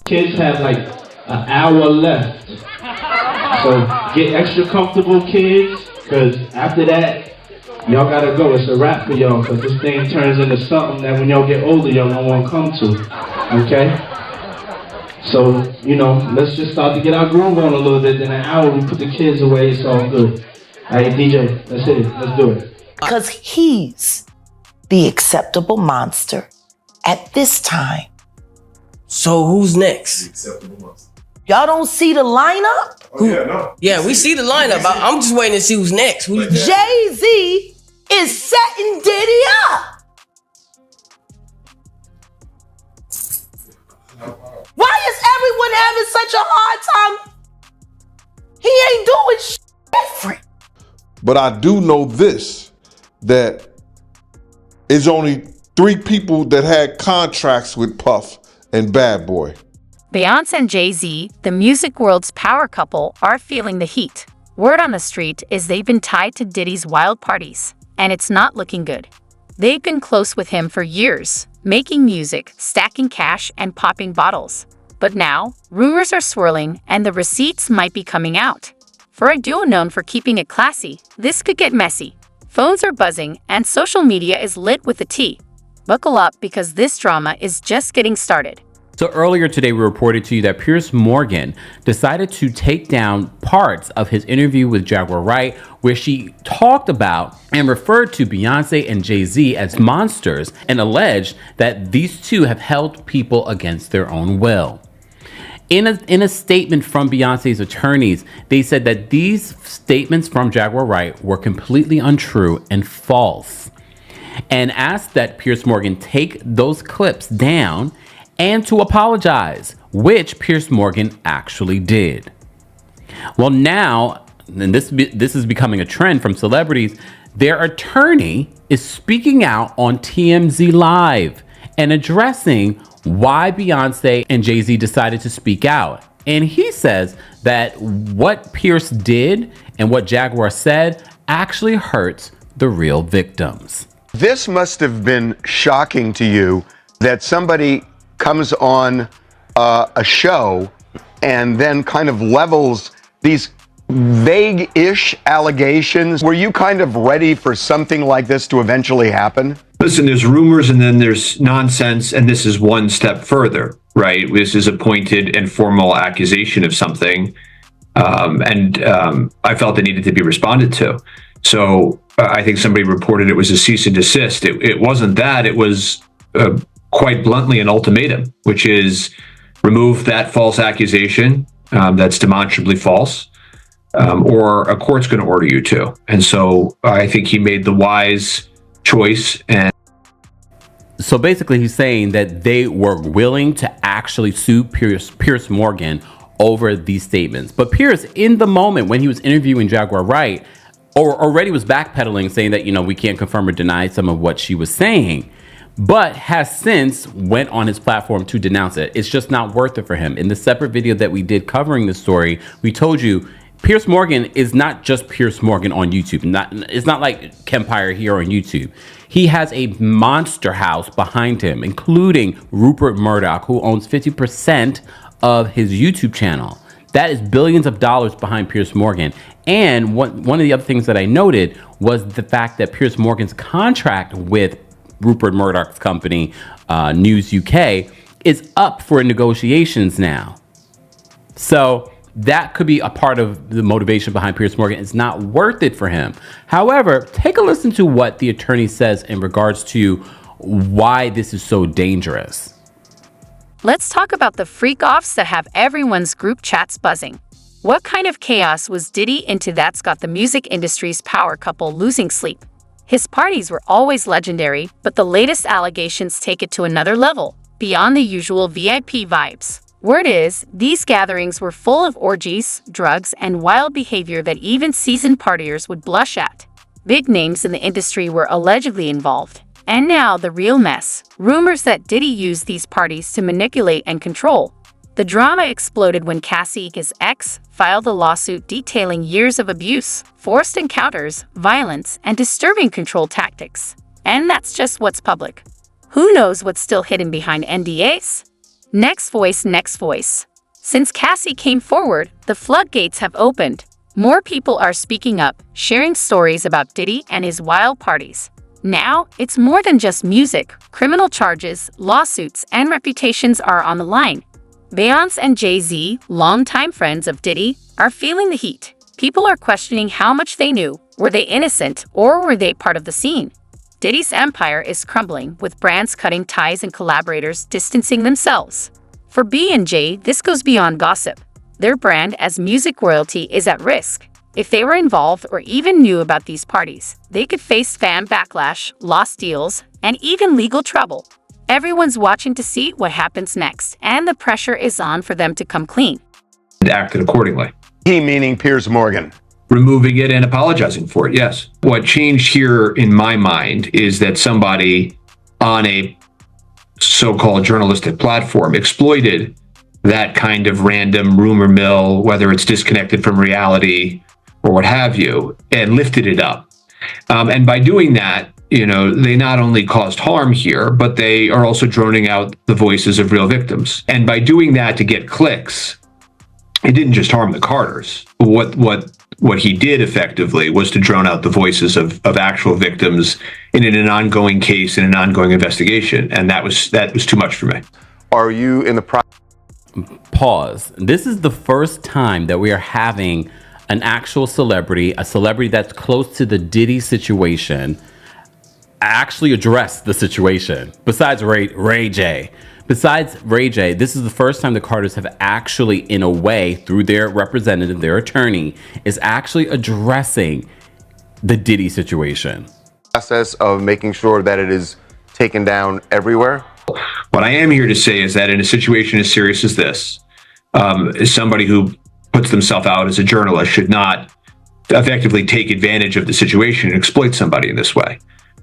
Kids have like an hour left. So get extra comfortable, kids, because after that, y'all gotta go. It's a wrap for y'all, because this thing turns into something that when y'all get older, y'all don't want to come to. Okay? So, let's just start to get our groove on a little bit. In an hour, we put the kids away. It's all good. Hey, DJ, let's hit it. Let's do it. Because he's the acceptable monster at this time. So who's next? The acceptable monster. Y'all don't see the lineup? Oh, yeah, no. Yeah, we see the lineup. I'm just waiting to see who's next. Jay-Z is setting Diddy up. Why is everyone having such a hard time? He ain't doing shit different. But I do know this, that it's only 3 people that had contracts with Puff and Bad Boy. Beyoncé and Jay-Z, the music world's power couple, are feeling the heat. Word on the street is they've been tied to Diddy's wild parties, and it's not looking good. They've been close with him for years, making music, stacking cash, and popping bottles. But now, rumors are swirling, and the receipts might be coming out. For a duo known for keeping it classy, this could get messy. Phones are buzzing, and social media is lit with the tea. Buckle up, because this drama is just getting started. So earlier today, we reported to you that Piers Morgan decided to take down parts of his interview with Jaguar Wright, where she talked about and referred to Beyoncé and Jay-Z as monsters and alleged that these two have held people against their own will. In a statement from Beyoncé's attorneys, they said that these statements from Jaguar Wright were completely untrue and false, and asked that Piers Morgan take those clips down and to apologize, which Piers Morgan actually did. Well, now, and this is becoming a trend from celebrities, their attorney is speaking out on TMZ Live and addressing why Beyoncé and Jay-Z decided to speak out. And he says that what Piers did and what Jaguar said actually hurts the real victims. This must have been shocking to you that somebody comes on a show and then kind of levels these vague-ish allegations. Were you kind of ready for something like this to eventually happen? Listen, there's rumors and then there's nonsense, and this is one step further, right? This is a pointed and formal accusation of something, and I felt it needed to be responded to. So I think somebody reported it was a cease and desist. It wasn't that. It was quite bluntly an ultimatum, which is remove that false accusation that's demonstrably false, or a court's going to order you to. And so I think he made the wise choice. And so basically he's saying that they were willing to actually sue Piers Morgan over these statements. But Piers, in the moment when he was interviewing Jaguar Wright, already was backpedaling, saying that, we can't confirm or deny some of what she was saying, but has since went on his platform to denounce it. It's just not worth it for him. In the separate video that we did covering the story, we told you Piers Morgan is not just Piers Morgan on YouTube. It's not like Kempire here on YouTube. He has a monster house behind him, including Rupert Murdoch, who owns 50% of his YouTube channel. That is billions of dollars behind Piers Morgan. And one of the other things that I noted was the fact that Piers Morgan's contract with Rupert Murdoch's company, News UK, is up for negotiations now. So that could be a part of the motivation behind Piers Morgan. It's not worth it for him. However, take a listen to what the attorney says in regards to why this is so dangerous. Let's talk about the freak-offs that have everyone's group chats buzzing. What kind of chaos was Diddy into that's got the music industry's power couple losing sleep? His parties were always legendary, but the latest allegations take it to another level, beyond the usual VIP vibes. Word is, these gatherings were full of orgies, drugs, and wild behavior that even seasoned partiers would blush at. Big names in the industry were allegedly involved. And now the real mess. Rumors that Diddy used these parties to manipulate and control. The drama exploded when Cassie, his ex, filed a lawsuit detailing years of abuse, forced encounters, violence, and disturbing control tactics. And that's just what's public. Who knows what's still hidden behind NDAs? Next voice, next voice. Since Cassie came forward, the floodgates have opened. More people are speaking up, sharing stories about Diddy and his wild parties. Now, it's more than just music. Criminal charges, lawsuits, and reputations are on the line. Beyoncé and Jay-Z, longtime friends of Diddy, are feeling the heat. People are questioning how much they knew. Were they innocent, or were they part of the scene? Diddy's empire is crumbling, with brands cutting ties and collaborators distancing themselves. For B&J, this goes beyond gossip. Their brand as music royalty is at risk. If they were involved or even knew about these parties, they could face fan backlash, lost deals, and even legal trouble. Everyone's watching to see what happens next, and the pressure is on for them to come clean. And acted accordingly. He meaning Piers Morgan. Removing it and apologizing for it, yes. What changed here in my mind is that somebody on a so-called journalistic platform exploited that kind of random rumor mill, whether it's disconnected from reality or what have you, and lifted it up. And by doing that, they not only caused harm here, but they are also droning out the voices of real victims. And by doing that to get clicks, it didn't just harm the Carters. What he did effectively was to drone out the voices of actual victims in an ongoing case, in an ongoing investigation. And that was too much for me. Are you in the Pause. This is the first time that we are having an actual celebrity, a celebrity that's close to the Diddy situation, actually address the situation. Besides Ray J. Besides Ray J, this is the first time the Carters have actually, in a way, through their representative, their attorney, is actually addressing the Diddy situation. Process of making sure that it is taken down everywhere? What I am here to say is that in a situation as serious as this, somebody who puts themselves out as a journalist should not effectively take advantage of the situation and exploit somebody in this way.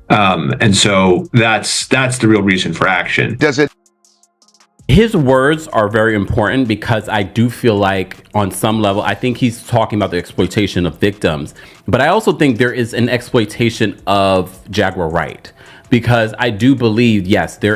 And so that's the real reason for action. His words are very important because I do feel like on some level, I think he's talking about the exploitation of victims, but I also think there is an exploitation of Jaguar Wright. Because I do believe,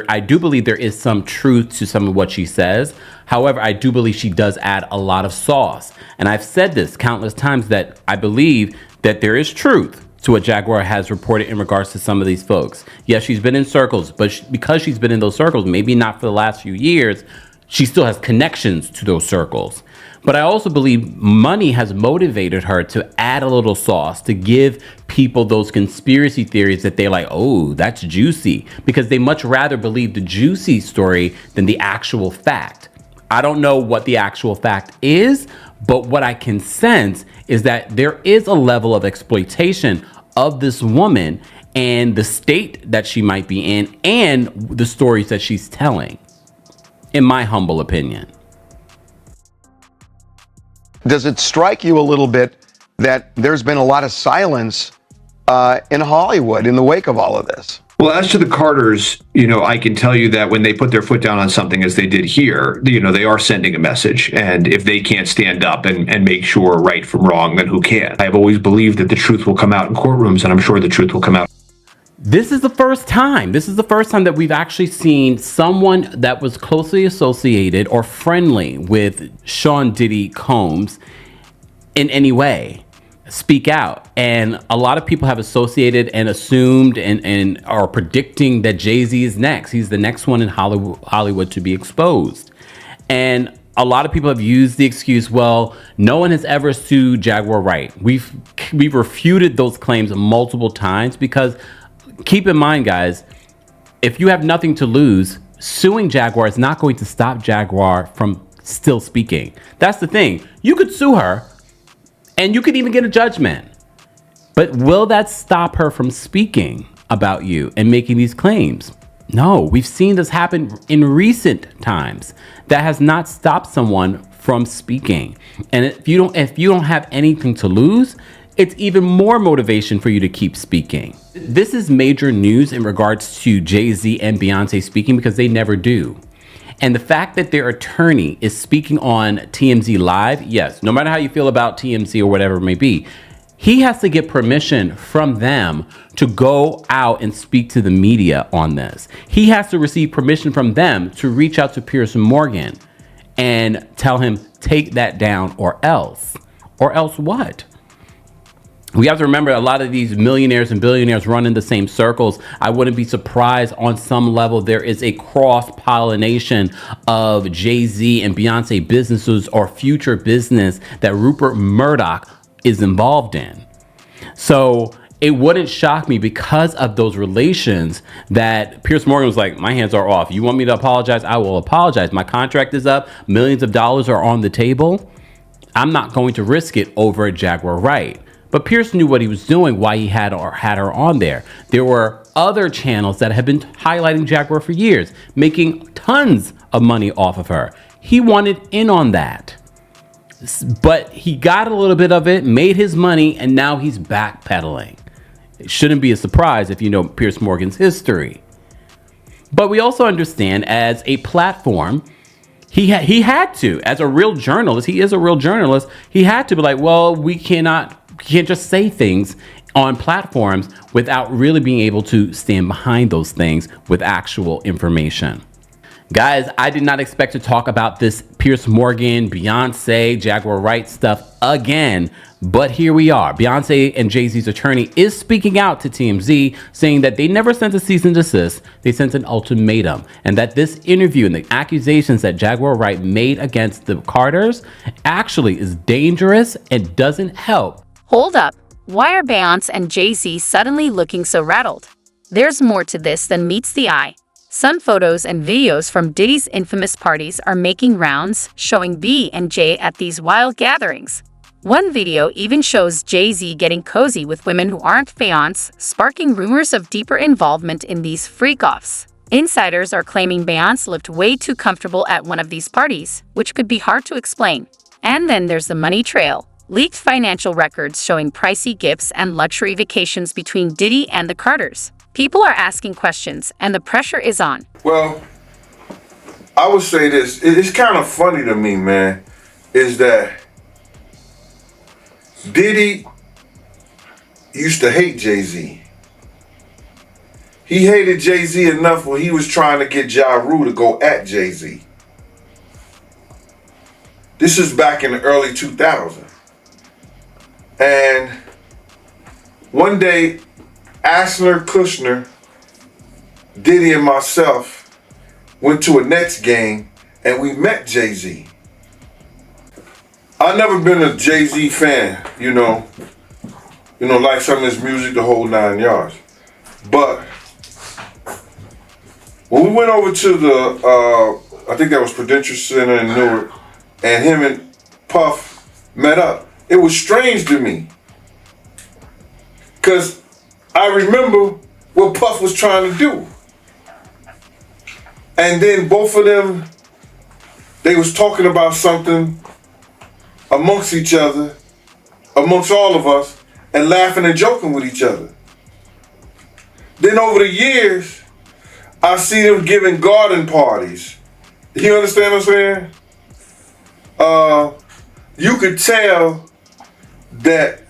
I do believe there is some truth to some of what she says. However, I do believe she does add a lot of sauce. And I've said this countless times that I believe that there is truth to what Jaguar has reported in regards to some of these folks. Yes, she's been in circles, but because she's been in those circles, maybe not for the last few years, she still has connections to those circles. But I also believe money has motivated her to add a little sauce, to give people those conspiracy theories that they're like, oh, that's juicy, because they much rather believe the juicy story than the actual fact. I don't know what the actual fact is, but what I can sense is that there is a level of exploitation of this woman and the state that she might be in and the stories that she's telling, in my humble opinion. Does it strike you a little bit that there's been a lot of silence in Hollywood in the wake of all of this? Well, as to the Carters, I can tell you that when they put their foot down on something as they did here, they are sending a message. And if they can't stand up and make sure right from wrong, then who can? I've always believed that the truth will come out in courtrooms, and I'm sure the truth will come out. This is the first time. This is the first time that we've actually seen someone that was closely associated or friendly with Sean Diddy Combs in any way speak out. And a lot of people have associated and assumed and are predicting that Jay-Z is next. He's the next one in Hollywood to be exposed. And a lot of people have used the excuse, well, no one has ever sued Jaguar Wright. We've refuted those claims multiple times because keep in mind, guys, if you have nothing to lose, suing Jaguar is not going to stop Jaguar from still speaking. That's the thing. You could sue her and you could even get a judgment. But will that stop her from speaking about you and making these claims? No, we've seen this happen in recent times. That has not stopped someone from speaking. And if you don't have anything to lose, it's even more motivation for you to keep speaking. This is major news in regards to Jay-Z and Beyoncé speaking because they never do. And the fact that their attorney is speaking on TMZ Live, yes, no matter how you feel about TMZ or whatever it may be, He has to get permission from them to go out and speak to the media on this. He has to receive permission from them to reach out to Piers Morgan and tell him, take that down or else. Or else what? We have to remember a lot of these millionaires and billionaires run in the same circles. I wouldn't be surprised on some level there is a cross-pollination of Jay-Z and Beyoncé businesses or future business that Rupert Murdoch is involved in. So it wouldn't shock me because of those relations that Piers Morgan was like, my hands are off. You want me to apologize? I will apologize. My contract is up. Millions of dollars are on the table. I'm not going to risk it over a Jaguar Wright. But Piers knew what he was doing, why he had her on there. There were other channels that had been highlighting Jaguar for years, making tons of money off of her. He wanted in on that. But he got a little bit of it, made his money, and now he's backpedaling. It shouldn't be a surprise if you know Piers Morgan's history. But we also understand as a platform, he had to, as a real journalist, he is a real journalist, he had to be like, well, we can't just say things on platforms without really being able to stand behind those things with actual information. Guys, I did not expect to talk about this Piers Morgan, Beyonce, Jaguar Wright stuff again, but here we are. Beyonce and Jay-Z's attorney is speaking out to TMZ, saying that they never sent a cease and desist, they sent an ultimatum, and that this interview and the accusations that Jaguar Wright made against the Carters actually is dangerous and doesn't help. Hold up. Why are Beyoncé and Jay-Z suddenly looking so rattled? There's more to this than meets the eye. Some photos and videos from Diddy's infamous parties are making rounds, showing B and J at these wild gatherings. One video even shows Jay-Z getting cozy with women who aren't Beyoncé, sparking rumors of deeper involvement in these freak-offs. Insiders are claiming Beyoncé looked way too comfortable at one of these parties, which could be hard to explain. And then there's the money trail. Leaked financial records showing pricey gifts and luxury vacations between Diddy and the Carters. People are asking questions, and the pressure is on. Well, I would say this. It's kind of funny to me, man, is that Diddy used to hate Jay-Z. He hated Jay-Z enough when he was trying to get Ja Rule to go at Jay-Z. This is back in the early 2000s. And one day, Asner, Kushner, Diddy, and myself went to a Nets game and we met Jay-Z. I've never been a Jay-Z fan, you know, like some of his music, the whole 9 yards. But when we went over to the, I think that was Prudential Center in Newark, and him and Puff met up, it was strange to me. Because I remember what Puff was trying to do. And then both of them, they was talking about something amongst each other, amongst all of us, and laughing and joking with each other. Then over the years, I see them giving garden parties. You understand what I'm saying? You could tell that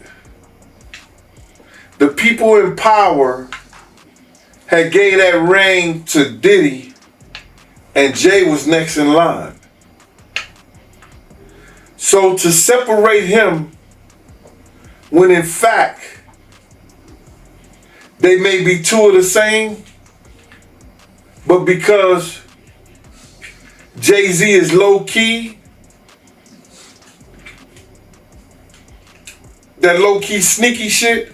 the people in power had gave that ring to Diddy, and Jay was next in line. So to separate him, when in fact they may be two of the same, but because Jay-Z is low key, that low key sneaky shit,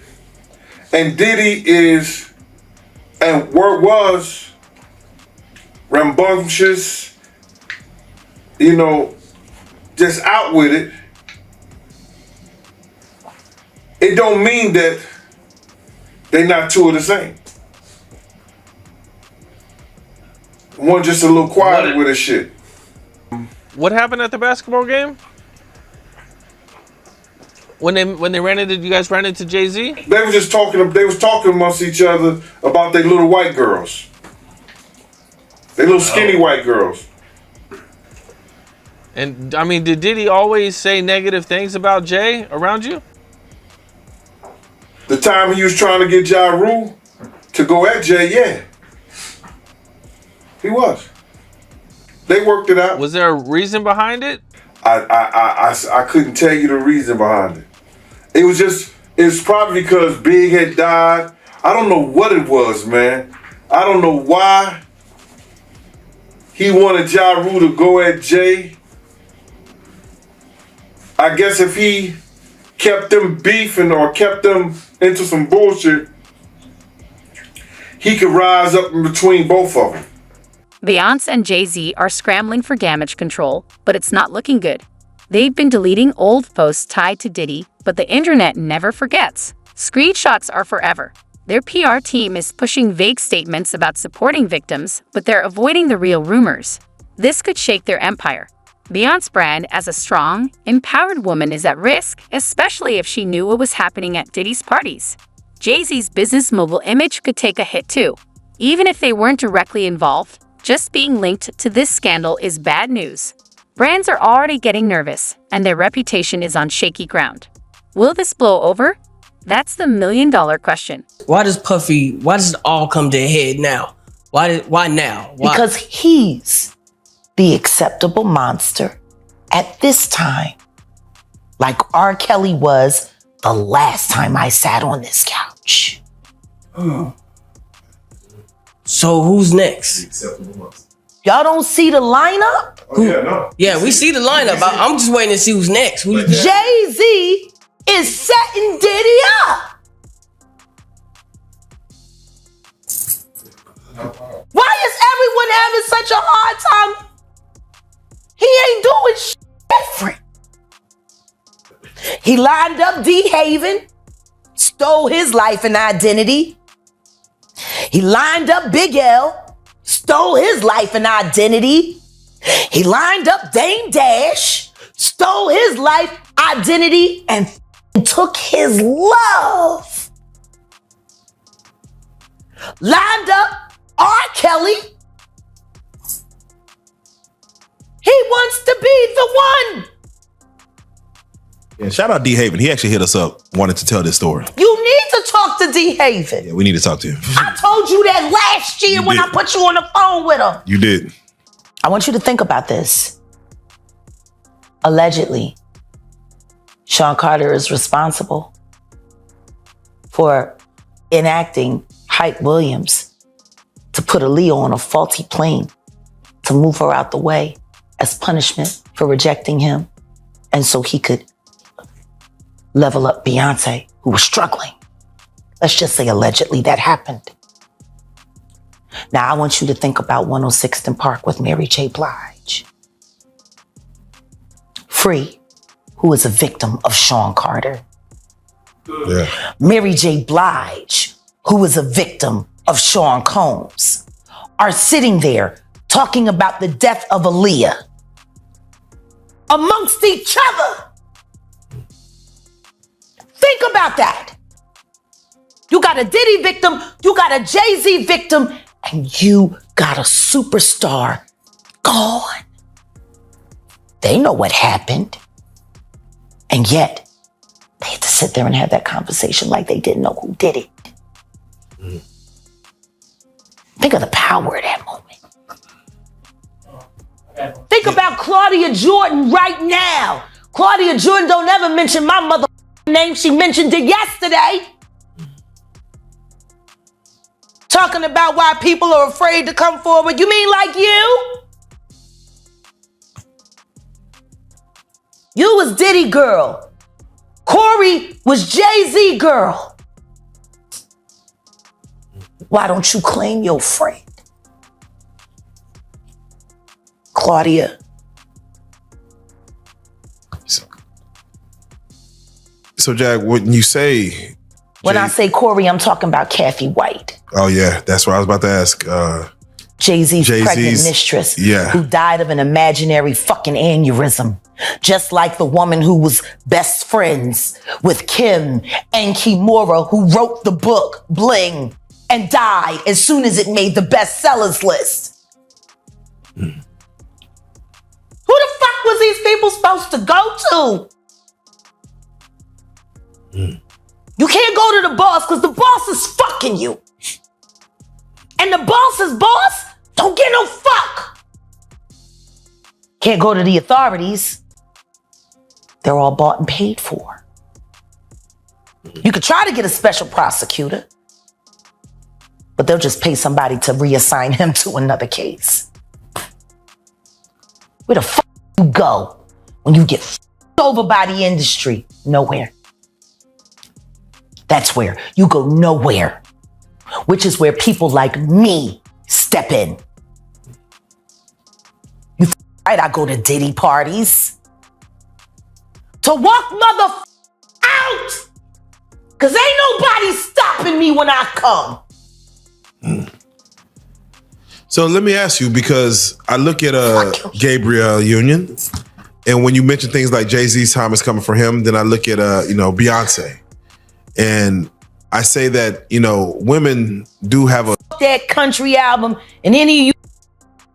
and Diddy is and was rambunctious, just out with it. It don't mean that they not two of the same. One just a little quiet with his shit. What happened at the basketball game? When they ran into, you guys ran into Jay-Z? They were just talking. They was talking amongst each other about their little white girls. They little skinny white girls. And I mean, did Diddy always say negative things about Jay around you? The time he was trying to get Ja Rule to go at Jay, yeah. He was. They worked it out. Was there a reason behind it? I couldn't tell you the reason behind it. It was probably because Big had died. I don't know what it was, man. I don't know why he wanted Ja Rule to go at Jay. I guess if he kept them beefing or kept them into some bullshit, he could rise up in between both of them. Beyoncé and Jay-Z are scrambling for damage control, but it's not looking good. They've been deleting old posts tied to Diddy, but the internet never forgets. Screenshots are forever. Their PR team is pushing vague statements about supporting victims, but they're avoiding the real rumors. This could shake their empire. Beyoncé's brand as a strong, empowered woman is at risk, especially if she knew what was happening at Diddy's parties. Jay-Z's business mobile image could take a hit too. Even if they weren't directly involved, just being linked to this scandal is bad news. Brands are already getting nervous, and their reputation is on shaky ground. Will this blow over? That's the million-dollar question. Why does it all come to a head now? Why now? Why? Because he's the acceptable monster at this time. Like R. Kelly was the last time I sat on this couch. So who's next? Y'all don't see the lineup? Yeah, we see the lineup. I'm just waiting to see who's next. Jay-Z is setting Diddy up. Why is everyone having such a hard time? He ain't doing shit different. He lined up D. Haven, stole his life and identity. He lined up Big L, stole his life and identity. He lined up Dame Dash, stole his life, identity, and took his love. Lined up R. Kelly. He wants to be the one. Yeah, shout out D. Haven. He actually hit us up, wanted to tell this story. You need to talk to D. Haven. Yeah, we need to talk to him. I told you that last year when I put you on the phone with him. You did. I want you to think about this. Allegedly, Sean Carter is responsible for enacting Hype Williams to put Aaliyah on a faulty plane to move her out the way as punishment for rejecting him, and so he could level up Beyoncé, who was struggling. Let's just say allegedly that happened. Now I want you to think about 106th and Park with Mary J. Blige. Free, who is a victim of Sean Carter. Yeah. Mary J. Blige, who is a victim of Sean Combs, are sitting there talking about the death of Aaliyah amongst each other. Think about that. You got a Diddy victim, you got a Jay-Z victim, and you got a superstar gone. They know what happened. And yet, they had to sit there and have that conversation like they didn't know who did it. Think of the power of that moment. Think about Claudia Jordan right now. Claudia Jordan don't ever mention my mother name. She mentioned it yesterday. Talking about why people are afraid to come forward. You mean like you? You was Diddy girl. Corey was Jay-Z girl. Why don't you claim your friend? Claudia. So Jack, when you say... When I say Corey, I'm talking about Kathy White. Oh yeah, that's what I was about to ask. Jay-Z's pregnant mistress, who died of an imaginary fucking aneurysm. Just like the woman who was best friends with Kim and Kimura, who wrote the book Bling and died as soon as it made the bestsellers list. Who the fuck was these people supposed to go to? You can't go to the boss because the boss is fucking you. And the boss's boss don't get no fuck. Can't go to the authorities. They're all bought and paid for. You could try to get a special prosecutor, but they'll just pay somebody to reassign him to another case. Where the fuck you go when you get f***ed over by the industry? Nowhere. That's where you go nowhere, which is where people like me step in. You right, I go to Diddy parties to walk mother out, cause ain't nobody stopping me when I come. So let me ask you, because I look at Gabriel Union, and when you mention things like Jay-Z's time is coming for him, then I look at Beyonce. And I say that, women do have that country album, and any of you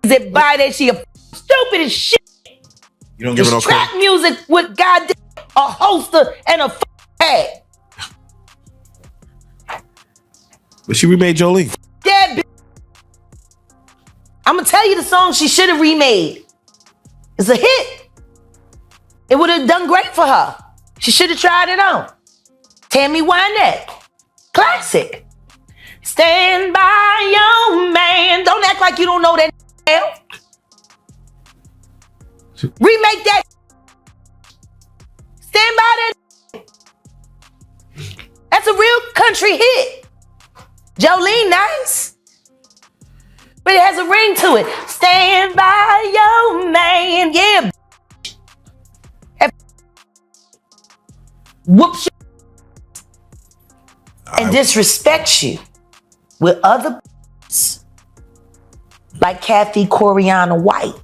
that buy that shit, stupid as shit. You don't give it no trap music with goddamn a holster and a pad. But she remade Jolene. That bitch. I'm gonna tell you the song she should have remade. It's a hit. It would have done great for her. She should have tried it on. Tammy Wynette. Classic. Stand by your man. Don't act like you don't know that. Remake that. Stand by that. That's a real country hit. Jolene, nice. But it has a ring to it. Stand by your man. Yeah. Whoops. And disrespect you with other like Kathy Coriana White.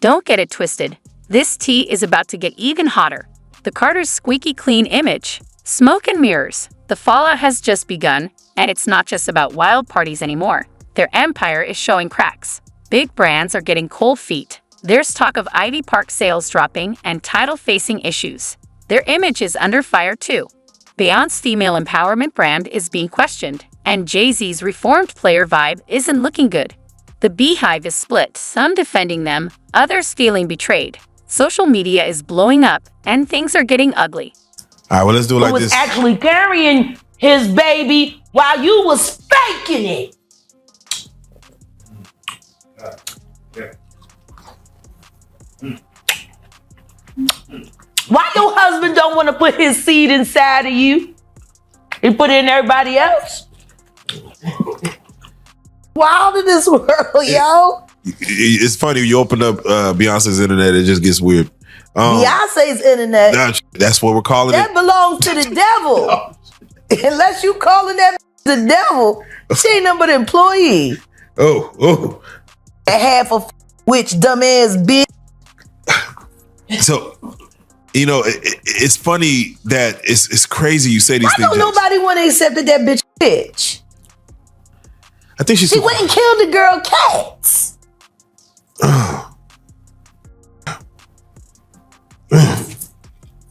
Don't get it twisted. This tea is about to get even hotter. The Carter's squeaky clean image. Smoke and mirrors. The fallout has just begun, and it's not just about wild parties anymore. Their empire is showing cracks. Big brands are getting cold feet. There's talk of Ivy Park sales dropping and title-facing issues. Their image is under fire too. Beyonce's female empowerment brand is being questioned, and Jay-Z's reformed player vibe isn't looking good. The Beehive is split, some defending them, others feeling betrayed. Social media is blowing up, and things are getting ugly. All right, well, let's do it like Who was this. actually carrying his baby while you was faking it. Why your husband don't want to put his seed inside of you? He put it in everybody else? Wild in this world, yo. It's funny, you open up Beyonce's internet, it just gets weird. Beyonce's internet. That's what we're calling that it. belongs to the devil. Unless you calling that the devil, she ain't nothing but an employee. Oh. And half of which dumbass bitch. So, it's funny that it's crazy you say these Why things. don't nobody want to accept that bitch bitch? I think she went and killed the girl Cats.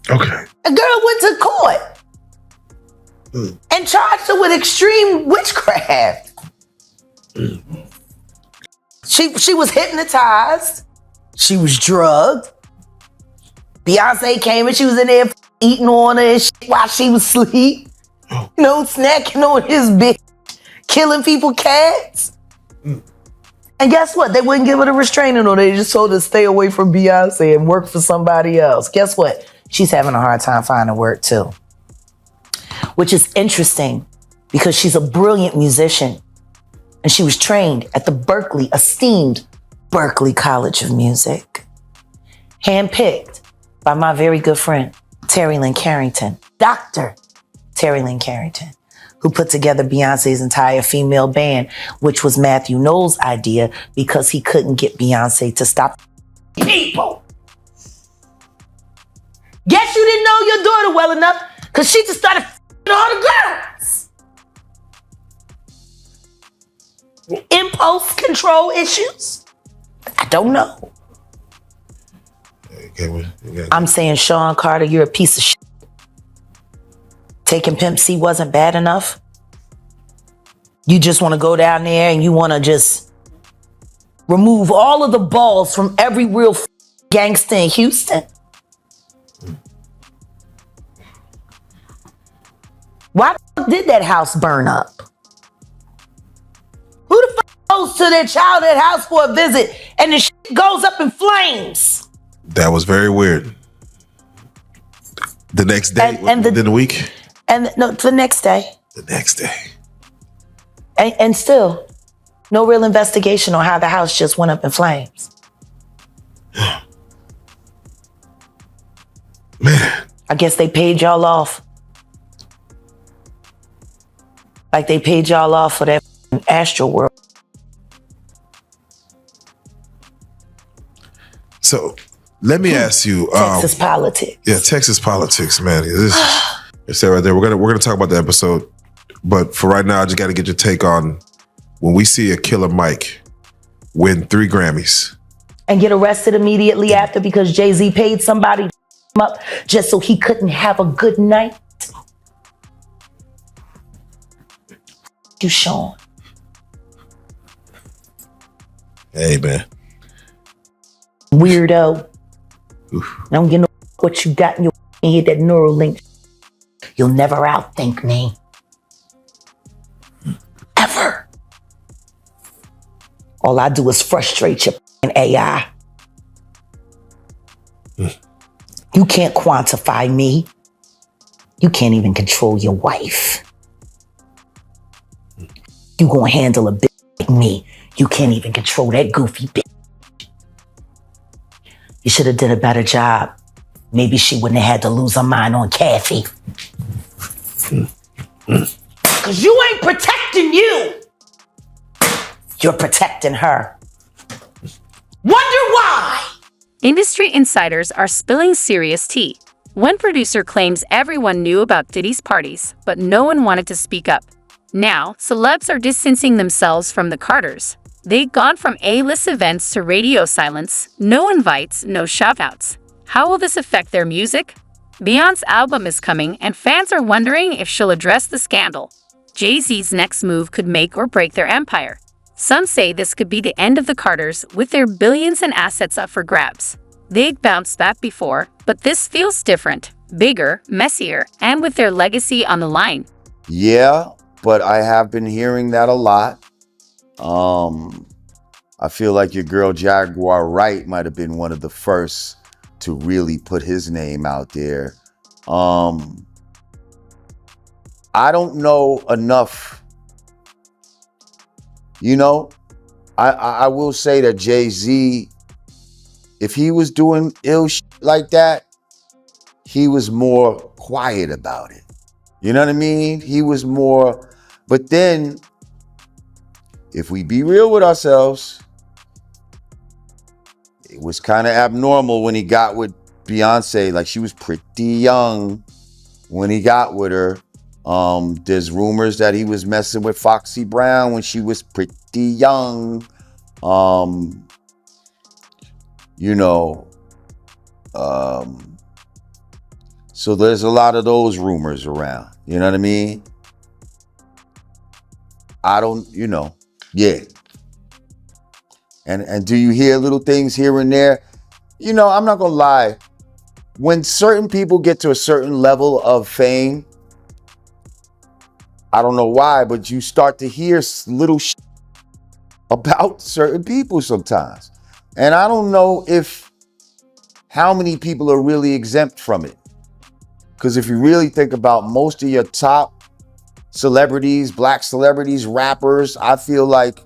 Okay. A girl went to court and charged her with extreme witchcraft. She was hypnotized. She was drugged. Beyonce came and she was in there eating on her and shit while she was asleep. Snacking on his bitch, killing people cats. And guess what? They wouldn't give her the restraining order. They just told her to stay away from Beyonce and work for somebody else. Guess what? She's having a hard time finding work too. Which is interesting because she's a brilliant musician. And she was trained at the esteemed Berklee College of Music. Handpicked by my very good friend, Terry Lynn Carrington, Dr. Terry Lynn Carrington, who put together Beyonce's entire female band, which was Matthew Knowles' idea because he couldn't get Beyonce to stop people. Guess you didn't know your daughter well enough because she just started all the girls. Impulse control issues? I don't know. I'm saying, Sean Carter, you're a piece of shit. taking Pimp C wasn't bad enough? You just want to go down there and you want to just remove all of the balls from every real gangster in Houston? Why the fuck did that house burn up? Who the fuck goes to their childhood house for a visit and the shit goes up in flames? That was very weird. The next day, within a week? And no, the next day. The next day. And still, no real investigation on how the house just went up in flames. Man. I guess they paid y'all off. Like they paid y'all off for that Astro World. So let me ask you, Texas politics. Yeah, Texas politics, man. It's that right there. We're gonna talk about the episode, but for right now, I just got to get your take on when we see a Killer Mike win 3 Grammys And get arrested immediately after because Jay-Z paid somebody to him up just so he couldn't have a good night. You, Sean. Hey, man. Weirdo. I don't get no what you got in your head, that Neuralink. You'll never outthink me. Ever. All I do is frustrate your AI. You can't quantify me. You can't even control your wife. You gonna handle a bitch like me. You can't even control that goofy bitch. You should have did a better job. Maybe she wouldn't have had to lose her mind on Kathy. Cause you ain't protecting you. You're protecting her. Wonder why? Industry insiders are spilling serious tea. One producer claims everyone knew about Diddy's parties, but no one wanted to speak up. Now, celebs are distancing themselves from the Carters. They've gone from A-list events to radio silence, no invites, no shout-outs. How will this affect their music? Beyoncé's album is coming, and fans are wondering if she'll address the scandal. Jay-Z's next move could make or break their empire. Some say this could be the end of the Carters, with their billions in assets up for grabs. They'd bounced back before, but this feels different, bigger, messier, and with their legacy on the line. Yeah, but I have been hearing that a lot. I feel like your girl Jaguar Wright might have been one of the first to really put his name out there. I don't know enough. You know, I will say that Jay-Z, if he was doing ill shit like that, he was more quiet about it. You know what I mean? He was more, but then if we be real with ourselves, it was kind of abnormal when he got with Beyonce. Like, she was pretty young when he got with her. There's rumors that he was messing with Foxy Brown when she was pretty young. So there's a lot of those rumors around. You know what I mean? Yeah. And do you hear little things here and there? You know, I'm not gonna lie. When certain people get to a certain level of fame, I don't know why, but you start to hear little about certain people sometimes. And I don't know how many people are really exempt from it. Because if you really think about most of your top celebrities, black celebrities, rappers, I feel like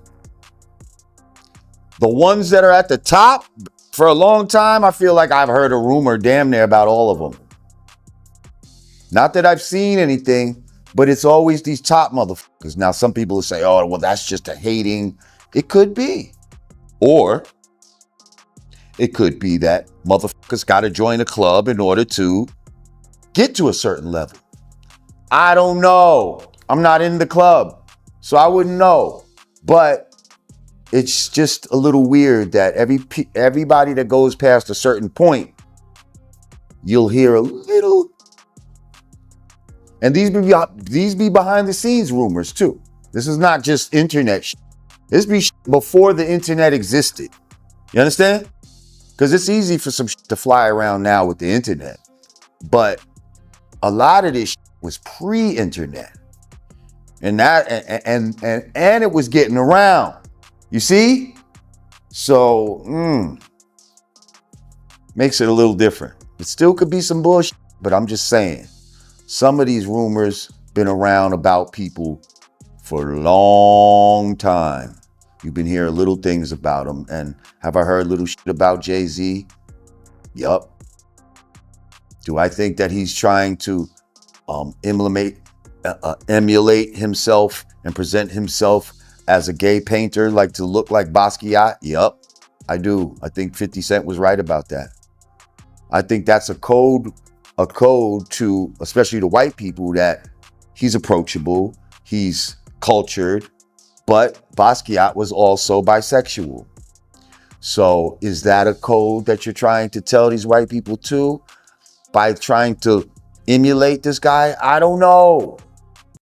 the ones that are at the top for a long time, I feel like I've heard a rumor damn near about all of them. Not that I've seen anything, but it's always these top motherfuckers. Now, some people will say, oh, well, that's just a hating. It could be. Or it could be that motherfuckers got to join a club in order to get to a certain level. I don't know. I'm not in the club, so I wouldn't know. But it's just a little weird that everybody that goes past a certain point, you'll hear a little And these be behind the scenes rumors too. This is not just internet shit. This be before the internet existed. You understand? Because it's easy for some shit to fly around now with the internet. But a lot of this shit was pre-internet. And it was getting around. You see? So, makes it a little different. It still could be some bullshit, but I'm just saying, some of these rumors been around about people for a long time. You've been hearing little things about them. And have I heard little shit about Jay-Z? Yup. Do I think that he's trying to emulate himself and present himself as a gay painter, like to look like Basquiat? Yup, I do. I think 50 Cent was right about that. I think that's a code to, especially to white people, that he's approachable, he's cultured, but Basquiat was also bisexual. So is that a code that you're trying to tell these white people too by trying to emulate this guy? I don't know.